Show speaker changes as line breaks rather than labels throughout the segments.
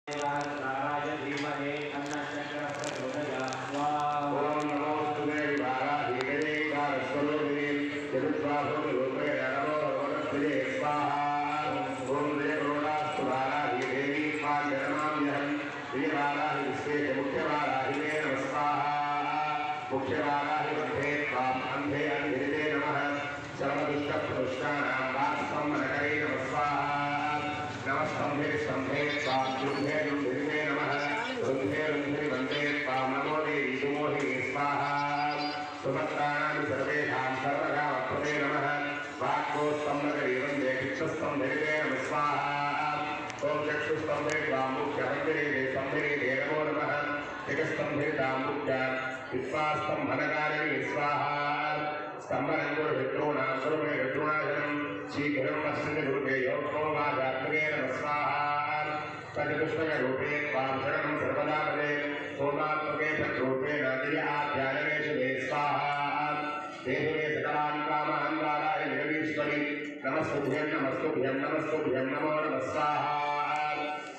सहस्राय धीमहि तन्नः चक्रः प्रचोदयात्।
ओम नमोस्तुते वाराहीदेवी कारस्वरूपिणी चतुर्बाहुरूपेण नमो भगवते स्वाहा। ओम देवोडास्तु वाराहीदेवी मां जनमाम्यहं श्रीवाराही विश्वेश मुख्यवाराहिने नमः स्वाहा। मुख्यवाराहि मध्ये त्वाम् अन्धे अन्धिते नमः सर्वदुष्टप्रदुष्टानां वात्सम्मनकरे नमः स्वाहा। नमस्तंभे स्तंभे त्वां दुर्गे दुर्गे नमः रुन्धे रुन्धे वन्दे त्वां नमो देवी सुमोहिनी स्वाहा। सुभक्तानां सर्वेषां सर्वकामप्रदे नमः वाक्कोस्तम्भकरे वन्दे चिक्षुस्तम्भे नमः स्वाहा। ओम चक्षुस्तम्भे त्वां मुख्यमन्दिरे स्तम्भे नमो नमः एकस्तम्भे तां मुख्य विश्वास्तम्भनकारिणी स्वाहा। स्तम्भनङ्कुरविद्रोणां सर्वे विद्रोणाजनं शीघ्रं वत्सङ्गरूपे योगोवादात्मके नमः स्वाहा। तजपुष्पकरूपे त्वां शरणं सर्वदा भजे सोमात्मके तद्रूपेण दिव्याध्यायनेषु मे स्वाहा। देहि मे सकलान् कामान् वाराहि जगदीश्वरि नमस्तुभ्यं नमस्तुभ्यं नमस्तुभ्यं नमो नमः स्वाहा।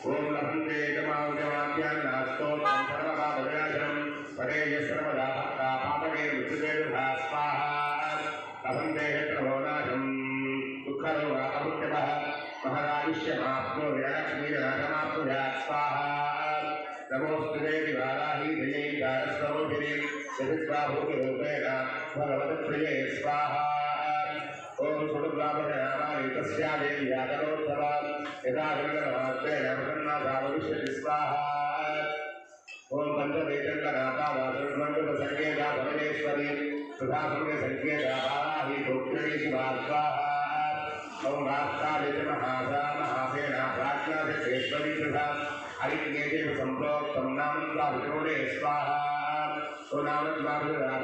ओम लभन्ते जमाव्यमाभ्यान्नास्तोत्रं सर्वपापविनाशनं पदेय सर्वदा पापके मृत्युते तथा स्वाहा। लभन्ते यत्र भवनाशं दुःखरोगापमुख्यतः महदायुष्यमाप्नो विरलक्ष्मीरनाथमाप्नुयात् स्वाहा। नमोऽस्तु देवी वाराही धिये कारस्वरूपिणी चतुर्बाहुरूपेण भगवत्प्रिये स्वाहा। ओम सुरद्वापकनामानि तस्या देव्या करोत्तमा यदा गणगणमात्रेण प्रसन्नाथा भविष्यति स्वाहा। ओम पंचवेदङ्गनाथावासुर्मण्डलसङ्केता भवनेश्वरी तथा सूर्यसङ्केता वाराही भोक्तिणी शिवा स्वाहा। ओम राष्ट्रादितमहासा महासेना प्राज्ञासिद्धेश्वरी तथा हरिज्ञेते सम्प्रोक्तं नामन्त्वाभिषोणे स्वाहा। ओ नामन्त्वाभिषोणे